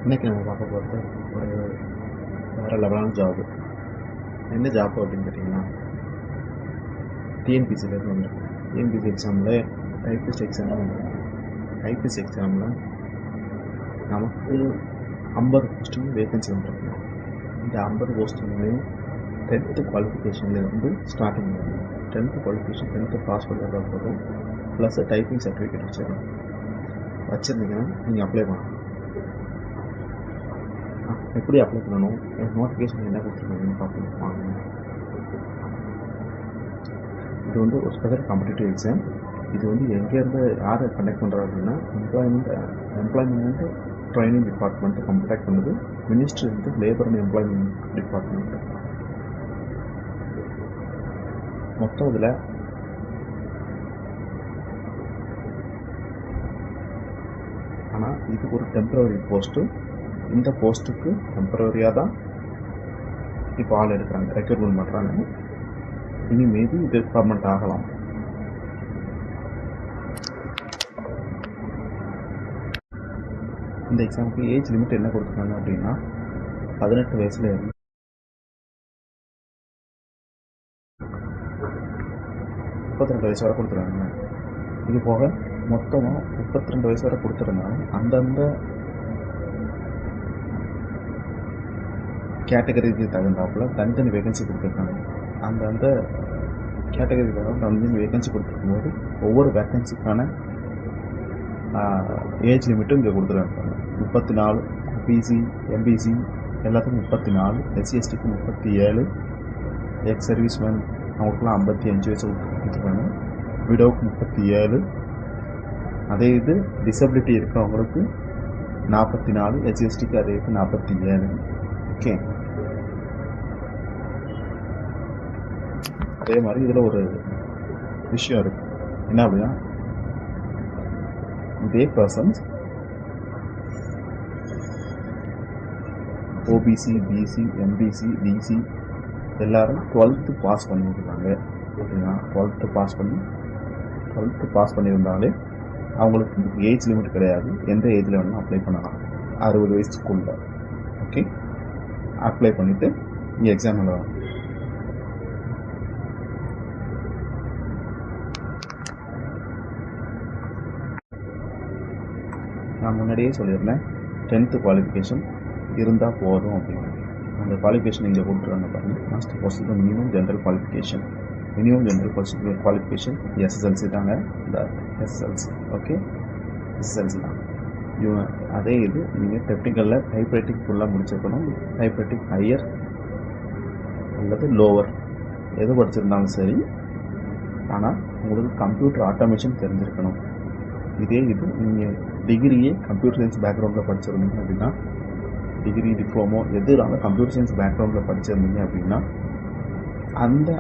இன்றைக்கி நம்ம பார்க்க போகிறது ஒரு வேறு லெவலான ஜாபு. என்ன ஜாப் அப்படின்னு கேட்டிங்கன்னா, டிஎன்பிசிலேருந்து வந்துருக்கு. டிஎன்பிசி எக்ஸாமில் டைப்பிஸ்ட் எக்ஸாம் டைப்பிஸ்ட் எக்ஸாமில் நமக்கு 50 போஸ்டிங் வேகன்சி வந்துருக்கு. இந்த 50 போஸ்டிங்லேயும் 10th குவாலிஃபிகேஷன்லேருந்து ஸ்டார்டிங் பண்ணும். 10th குவாலிஃபிகேஷன் 10th பாஸ் பண்ணுறதா போதும், ப்ளஸ் டைப்பிங் சர்டிஃபிகேட் வச்சுருந்தீங்கன்னா நீங்கள் அப்ளை பண்ணலாம். எப்படி அப்ளை பண்ணணும், நோட்டிஃபிகேஷன் என்ன கொடுத்துருக்காங்கன்னு பார்க்கலாம். இது வந்து ஒரு ஸ்பெஷல் காம்படிட்டிவ் எக்ஸாம். இது வந்து எங்கேருந்து யார் கண்டக்ட் பண்ணுறாரு அப்படின்னா, எம்ப்ளாய்மெண்ட் ட்ரைனிங் டிபார்ட்மெண்ட்டு கண்டக்ட் பண்ணுது. மினிஸ்ட்ரி வந்து லேபர் அண்ட் எம்ப்ளாய்மெண்ட் டிபார்ட்மெண்ட்டு. மொத்தம் இதில் ஆனால் இது ஒரு டெம்பரரி போஸ்ட்டு. இந்த போஸ்ட்டுக்கு டெம்பரரியாக தான் இப்போ ஆள் எடுக்கிறாங்க, ரெக்ரூட்மெண்ட் பண்ணுறாங்க. இனி மேபி இது பர்மனெண்ட் ஆகலாம். இந்த எக்ஸாமுக்கு ஏஜ் லிமிட் என்ன கொடுத்துருக்காங்க அப்படின்னா, 18 வயசுல இருந்து 32 வயசு வரை கொடுத்துருக்காங்க. இது போக மொத்தமாக 32 வயசு வரை கொடுத்துருந்தாலும் அந்தந்த கேட்டகரிக்கு தகுந்தாப்புல தனித்தனி வேகன்சி கொடுத்துருக்காங்க. அந்தந்த கேட்டகரிக்கு தனித்தனி வேகன்சி கொடுத்துருக்கும்போது ஒவ்வொரு வேகன்சிக்கான ஏஜ் லிமிட்டும் இங்கே கொடுத்துருக்காங்க. 34, பிசி எம்பிசி எல்லாத்துக்கும் 34, எஸ்சி எஸ்டிக்கு 37, எக்ஸ் சர்வீஸ்மேன் அவங்களுக்குலாம் 55 வயசு கொடுத்துருக்காங்க. விடோவுக்கு 37. அதே இது டிசபிலிட்டி இருக்கிறவங்களுக்கு 44, எஸ்சி எஸ்டிக்கு அதே இது 47. ஓகே, அதே மாதிரி இதில் ஒரு விஷயம் இருக்குது. என்ன அப்படின்னா, இதே persons OBC, BC, MBC, DC எல்லாரும் 12th பாஸ் பண்ணியிருக்காங்க அப்படின்னா, 12th பாஸ் பண்ணியிருந்தாலே அவங்களுக்கு ஏஜ் லிமிட் கிடையாது. எந்த ஏஜில் வேணாலும் அப்ளை பண்ணலாம், 60 வயசுக்குள்ள. ஓகே, அப்ளை பண்ணிவிட்டு இங்கே எக்ஸாம் எழுதலாம். நான் முன்னாடியே சொல்லியிருந்தேன், 10th குவாலிஃபிகேஷன் இருந்தால் போதும் அப்படின்னு. அந்த குவாலிஃபிகேஷன் இங்கே கொடுத்துருவாங்க பாருங்கள். Master post minimum general qualification. SSLC தாங்க, இந்த எஸ்எஸ்எல்சி. ஓகே, எஸ்எஸ்எல்சி தான். அதே இது நீங்கள் டெக்னிக்கலில் டைப்ரைட்டிங் ஃபுல்லாக முடிச்சிருக்கணும். டைப்ரைட்டிங் ஹையர் அல்லது லோவர் எது படிச்சிருந்தாலும் சரி. ஆனால் உங்களுக்கு கம்ப்யூட்டர் ஆட்டோமேஷன் தெரிஞ்சிருக்கணும். இதே இது நீங்கள் டிகிரியே கம்ப்யூட்டர் சயின்ஸ் பேக்ரவுண்டில் படிச்சிருந்தீங்க அப்படின்னா, டிகிரி டிப்ளமோ எதுனாலும் கம்ப்யூட்டர் சயின்ஸ் பேக்ரவுண்டில் படிச்சிருந்தீங்க அப்படின்னா அந்த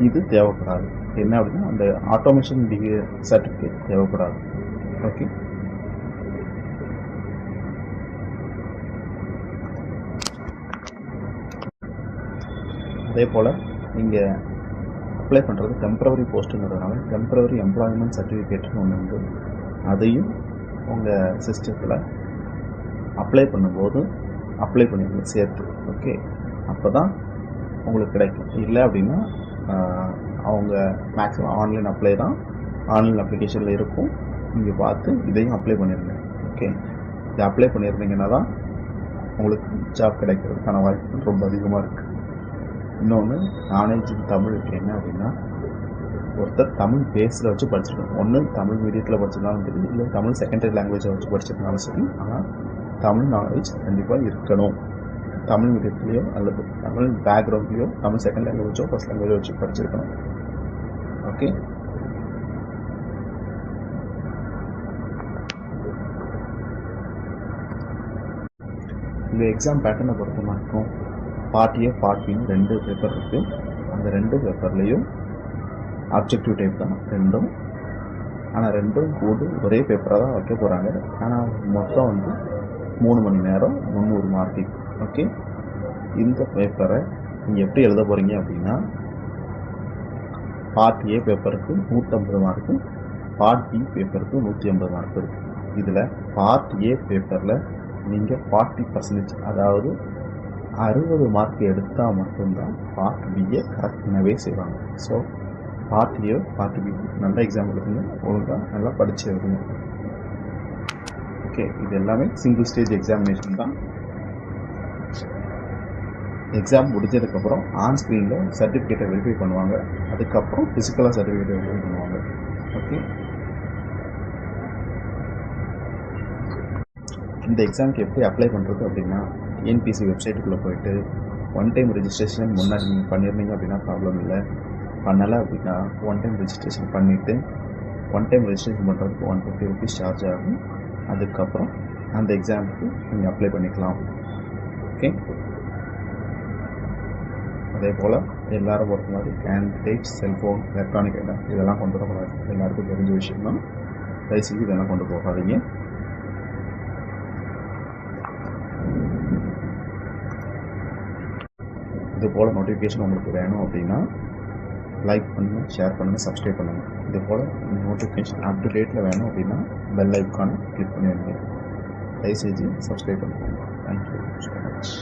இது தேவைப்படாது. என்ன அப்படின்னா, அந்த ஆட்டோமேஷன் டிகிரி சர்டிஃபிகேட் தேவைப்படாது. ஓகே, அதே போல் நீங்கள் அப்ளை பண்ணுறது டெம்பரவரி போஸ்ட்டுங்கிறதுனால டெம்பரவரி எம்ப்ளாய்மெண்ட் சர்டிஃபிகேட்னு ஒன்று உண்டு. அதையும் உங்கள் சிஸ்டத்தில் அப்ளை பண்ணும்போது அப்ளை பண்ணிடுங்க சேர்த்து. ஓகே, அப்போ தான் உங்களுக்கு கிடைக்கும். இல்லை அப்படின்னா அவங்க மேக்ஸிமம் ஆன்லைன் அப்ளை தான், ஆன்லைன் அப்ளிகேஷனில் இருக்கும். நீங்கள் பார்த்து இதையும் அப்ளை பண்ணிடுங்க. ஓகே, இதை அப்ளை பண்ணியிருந்தீங்கன்னா தான் உங்களுக்கு ஜாப் கிடைக்கிறதுக்கான வாய்ப்பு ரொம்ப அதிகமாக இருக்குது. இன்னொன்று, நாலேஜ் இன் தமிழ் என்ன அப்படின்னா, ஒருத்தர் தமிழ் பேஸில் வச்சு படிச்சிருக்கணும். ஒன்று தமிழ் மீடியத்தில் படிச்சிருந்தாலும் சரி, இல்லை தமிழ் செகண்டரி லாங்குவேஜை வச்சு படிச்சிருந்தாலும் சரி. ஆனால் தமிழ் நாலேஜ் கண்டிப்பாக இருக்கணும். தமிழ் மீடியத்துலேயோ அல்லது தமிழ் பேக்ரவுண்ட்லேயோ தமிழ் செகண்ட் லாங்குவேஜோ ஃபர்ஸ்ட் லாங்குவேஜோ வச்சு படிச்சிருக்கணும். ஓகே, இந்த எக்ஸாம் பேட்டர்னை பொறுத்த மட்டும் part A part pin 2 paper இருக்குது. அந்த 2 பேப்பர்லேயும் ஆப்ஜெக்டிவ் டைப் தான் ரெண்டும். ஆனால் ரெண்டும் கூடு ஒரே பேப்பராக தான் வைக்க போகிறாங்க. ஆனால் மொத்தம் வந்து 3 மணி நேரம் 300 மார்க்கிங். ஓகே, இந்த பேப்பரை நீங்கள் எப்படி எழுத போகிறீங்க அப்படின்னா, பார்ட் ஏ பேப்பருக்கு 150 மார்க்கு, பார்ட் பி பேப்பருக்கு 150 மார்க் இருக்குது. இதில் பார்ட் ஏ பேப்பரில் நீங்கள் 40%, அதாவது 60 மார்க் எடுத்தால் மட்டும்தான் பார்ட் பியை கரெக்ட் பண்ணவே செய்வாங்க. So part A part B நல்ல எக்ஸாம் எழுதுங்க, ஒழுங்காக நல்லா படித்து எழுதுங்க. ஓகே, இது எல்லாமே சிங்கிள் ஸ்டேஜ் எக்ஸாமினேஷன் தான். எக்ஸாம் முடிஞ்சதுக்கப்புறம் ஆன் ஸ்க்ரீனில் சர்டிஃபிகேட்டை வெரிஃபை பண்ணுவாங்க. அதுக்கப்புறம் ஃபிசிக்கலாக சர்டிஃபிகேட்டை வெரிஃபை பண்ணுவாங்க. ஓகே, இந்த எக்ஸாமுக்கு எப்படி அப்ளை பண்ணுறது அப்படின்னா, டிஎன்பிஎஸ்சி வெப்சைட்டுக்குள்ளே போயிட்டு ஒன் டைம் ரெஜிஸ்ட்ரேஷன் முன்னாடி நீங்கள் பண்ணியிருந்தீங்க அப்படின்னா ப்ராப்ளம் இல்லை. பண்ணலை அப்படின்னா ஒன் டைம் ரெஜிஸ்ட்ரேஷன் பண்ணிவிட்டு ஒன் டைம் ரெஜிஸ்ட்ரேஷன் பண்ணுறதுக்கு 150 ருபீஸ் சார்ஜ் ஆகும். அதுக்கப்புறம் அந்த எக்ஸாமுக்கு நீங்கள் அப்ளை பண்ணிக்கலாம். ஓகே, அதே போல் எல்லோரும் பொறுத்த மாதிரி கேண்டிடேட் செல்ஃபோன் எலக்ட்ரானிக் ஐட்டம் இதெல்லாம் கொண்டு வரக்கூடாது. எல்லாருக்கும் தெரிஞ்ச விஷயம் தான். தயவுசெய்து இதெல்லாம் கொண்டு போகாதீங்க. இது போல் நோட்டிஃபிகேஷன் உங்களுக்கு வேணும் அப்படின்னா லைக் பண்ணுங்கள், ஷேர் பண்ணுங்கள், சப்ஸ்கிரைப் பண்ணுங்கள். இது போல் நோட்டிஃபிகேஷன் அப் டு டேட்டில் வேணும் அப்படின்னா பெல் ஐக்கானை கிளிக் பண்ணிடுங்க. தயவுசெய்து சப்ஸ்கிரைப் பண்ணுங்கள். Thank you so much.